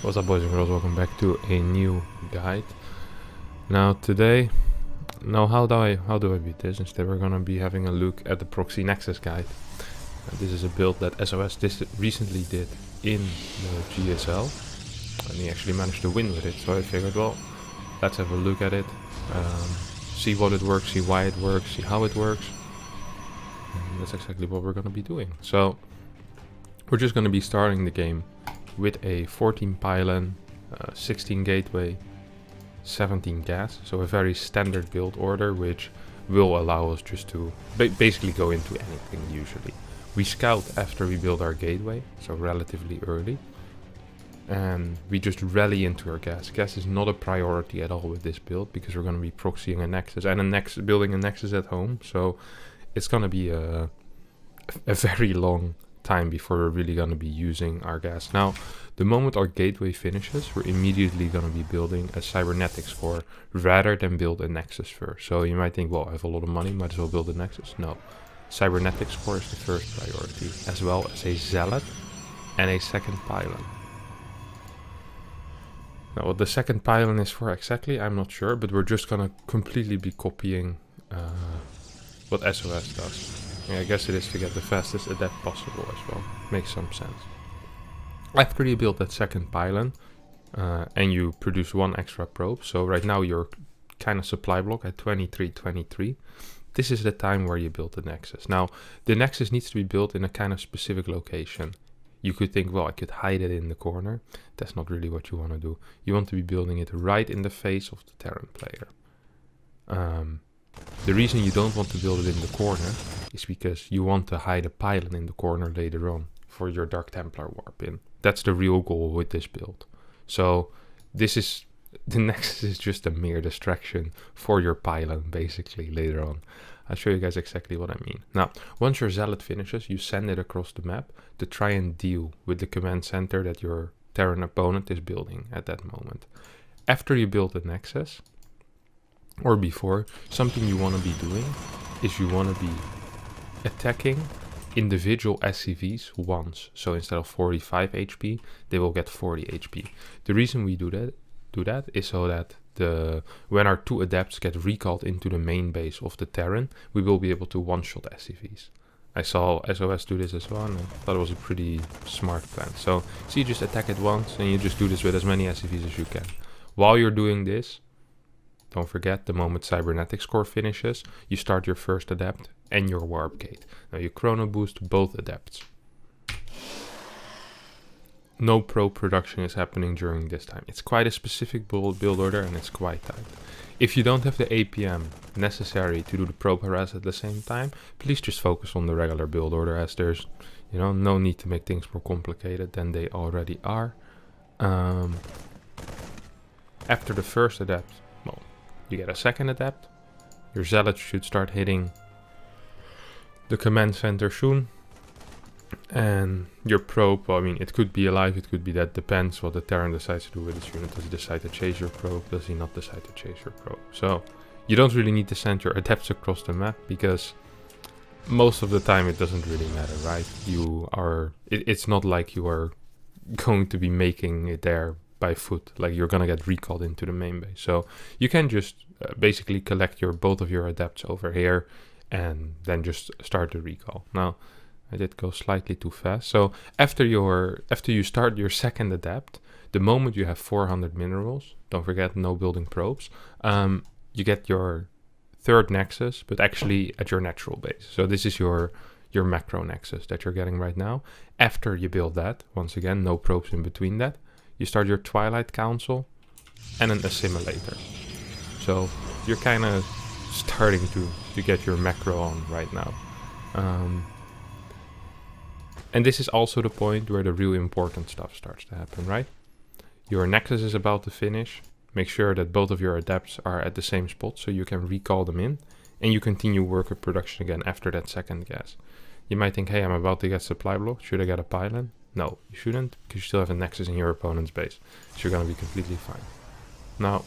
What's up, boys and girls? Welcome back to a new guide. Now today, how do I beat this? Instead, we're gonna be having a look at the Proxy NEXUS guide. This is a build that SOS recently did in the GSL, and he actually managed to win with it. So I figured, well, let's have a look at it, see what it works, see why it works, see how it works, and that's exactly what we're gonna be doing. So we're just gonna be starting the game with a 14 pylon, 16 gateway, 17 gas, so a very standard build order, which will allow us just to basically go into anything. Usually we scout after we build our gateway, so relatively early, and we just rally into our gas. Gas is not a priority at all with this build because we're going to be proxying a Nexus and building a Nexus at home, so it's going to be a very long time before we're really going to be using our gas. Now, the moment our gateway finishes, we're immediately going to be building a cybernetics core rather than build a Nexus first. So you might think, well, I have a lot of money, might as well build a Nexus. No, cybernetics core is the first priority, as well as a zealot and a second pylon. Now, what the second pylon is for exactly, I'm not sure, but we're just going to completely be copying what SOS does. I guess it is to get the fastest adept possible as well. Makes some sense. After you build that second pylon and you produce one extra probe, so right now you're kind of supply block at 23, this is the time where you build the Nexus. Now, the Nexus needs to be built in a kind of specific location. You could think, well, I could hide it in the corner. That's not really what you want to do. You want to be building it right in the face of the Terran player. The reason you don't want to build it in the corner is because you want to hide a pylon in the corner later on for your Dark Templar warp in. That's the real goal with this build. So the Nexus is just a mere distraction for your pylon basically later on. I'll show you guys exactly what I mean. Now, once your Zealot finishes, you send it across the map to try and deal with the command center that your Terran opponent is building at that moment. After you build the Nexus, or before, something you want to be doing is you want to be attacking individual SCVs once. So instead of 45 HP, they will get 40 HP. The reason we do that is so that when our two adepts get recalled into the main base of the Terran, we will be able to one-shot SCVs. I saw SOS do this as well, and I thought it was a pretty smart plan. So you just attack it once, and you just do this with as many SCVs as you can. While you're doing this, don't forget, the moment cybernetics core finishes, you start your first adept and your warp gate. Now you chrono boost both adepts. No probe production is happening during this time. It's quite a specific build order, and it's quite tight. If you don't have the APM necessary to do the probe harass at the same time, please just focus on the regular build order, as there's no need to make things more complicated than they already are. After the first adept, well, you get a second adept. Your zealots should start hitting the command center soon. And your probe, well, I mean, it could be alive, it could be dead, depends what the Terran decides to do with his unit. Does he decide to chase your probe? Does he not decide to chase your probe? So you don't really need to send your adepts across the map, because most of the time it doesn't really matter, right? It's not like you are going to be making it there by foot, like you're gonna get recalled into the main base. So you can just basically collect both of your adepts over here and then just start the recall. Now, I did go slightly too fast. So after you start your second adept, the moment you have 400 minerals, don't forget, no building probes, you get your third Nexus, but actually at your natural base. So this is your macro Nexus that you're getting right now. After you build that, once again, no probes in between that, you start your Twilight Council and an assimilator. So you're kind of starting to get your macro on right now. And this is also the point where the real important stuff starts to happen, right? Your Nexus is about to finish. Make sure that both of your adepts are at the same spot so you can recall them in, and you continue worker production again after that second gas. You might think, hey, I'm about to get supply block. Should I get a pylon? No, you shouldn't, because you still have a Nexus in your opponent's base. So you're going to be completely fine. Now,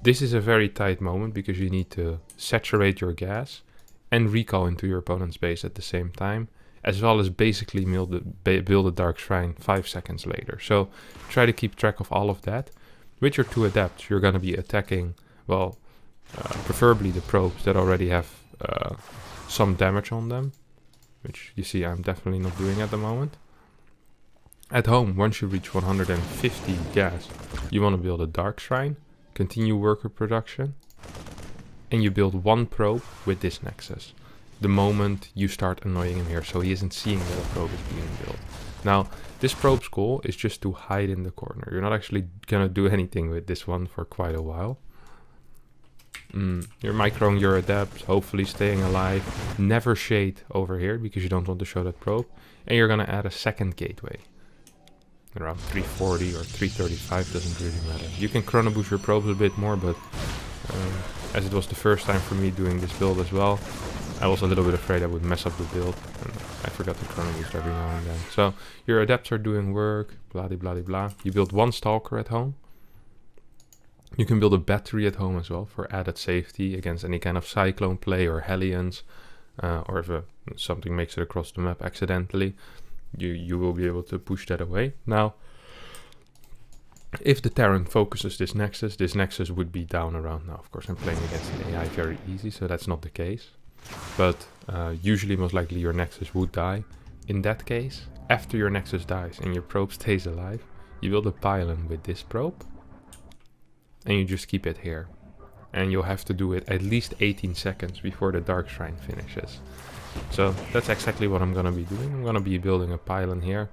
this is a very tight moment because you need to saturate your gas and recall into your opponent's base at the same time. as well as basically build a dark shrine 5 seconds later. So try to keep track of all of that. With your 2 adepts, you're going to be attacking, well, preferably the probes that already have some damage on them, which you see I'm definitely not doing at the moment. At home, once you reach 150 gas, you want to build a dark shrine, continue worker production, and you build 1 probe with this nexus. The moment you start annoying him here, so he isn't seeing that a probe is being built. Now, this probe's goal is just to hide in the corner. You're not actually gonna do anything with this one for quite a while. You're microing your adepts, hopefully staying alive. Never shade over here because you don't want to show that probe. And you're gonna add a second gateway. Around 340 or 335, doesn't really matter. You can chrono boost your probes a bit more, but as it was the first time for me doing this build as well, I was a little bit afraid I would mess up the build, and I forgot to chrono boost every now and then. So your adepts are doing work, blah de blah de blah. You build 1 stalker at home. You can build a battery at home as well for added safety against any kind of cyclone play or hellions, or if something makes it across the map accidentally, you will be able to push that away. Now, if the Terran focuses this Nexus would be down around now. Of course, I'm playing against an AI very easy, so that's not the case. But usually, most likely, your Nexus would die. In that case, after your Nexus dies and your probe stays alive, you build a pylon with this probe, and you just keep it here. And you'll have to do it at least 18 seconds before the Dark Shrine finishes. So that's exactly what I'm gonna be doing. I'm gonna be building a pylon here.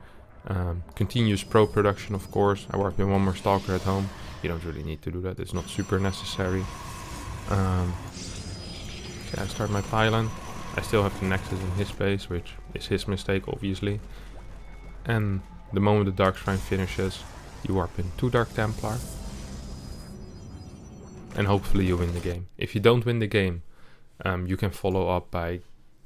Continuous probe production, of course. I worked in 1 more stalker at home. You don't really need to do that, it's not super necessary. Okay, I start my pylon. I still have the Nexus in his base, which is his mistake, obviously. And the moment the Dark Shrine finishes, you warp in 2 Dark Templar. And hopefully you win the game. If you don't win the game, you can follow up by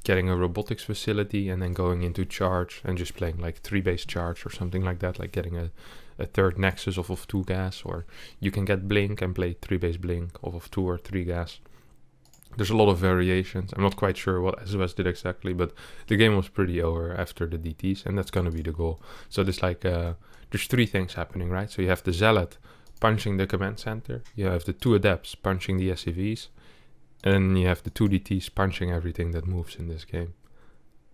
getting a robotics facility and then going into charge and just playing like 3 base charge or something like that, like getting a 3rd Nexus off of 2 gas, or you can get blink and play 3 base blink off of 2 or 3 gas. There's a lot of variations. I'm not quite sure what SOS did exactly, but the game was pretty over after the DTs, and that's gonna be the goal. So there's like there's 3 things happening, right? So you have the Zealot punching the command center, you have the 2 Adepts punching the SCVs, and then you have the 2 DTs punching everything that moves in this game.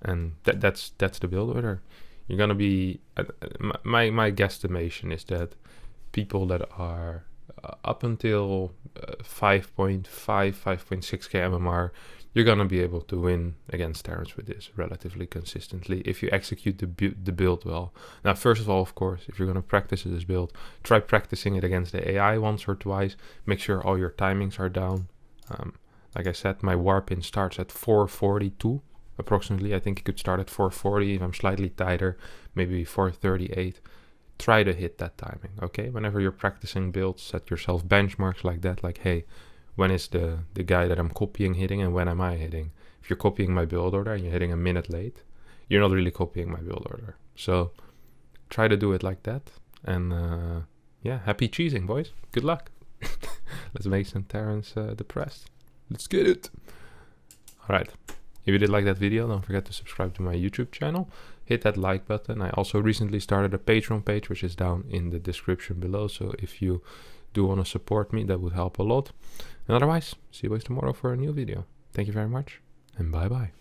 And that's the build order. You're gonna be my guesstimation is that people that are up until 5.5, 5.6k MMR, you're gonna be able to win against Terrans with this relatively consistently if you execute the build well. Now, first of all, of course, if you're gonna practice this build, try practicing it against the AI once or twice. Make sure all your timings are down. Like I said, my warp in starts at 442 approximately. I think it could start at 440 if I'm slightly tighter, maybe 438. Try to hit that timing, okay? Whenever you're practicing builds, set yourself benchmarks like that, like, hey, when is the guy that I'm copying hitting and when am I hitting? If you're copying my build order and you're hitting a minute late, you're not really copying my build order. So try to do it like that. And yeah, happy cheesing, boys. Good luck. Let's make some Terrans depressed. Let's get it. All right. If you did like that video, don't forget to subscribe to my YouTube channel. Hit that like button. I also recently started a Patreon page, which is down in the description below. So if you do want to support me, that would help a lot. And otherwise, see you guys tomorrow for a new video. Thank you very much, and bye-bye.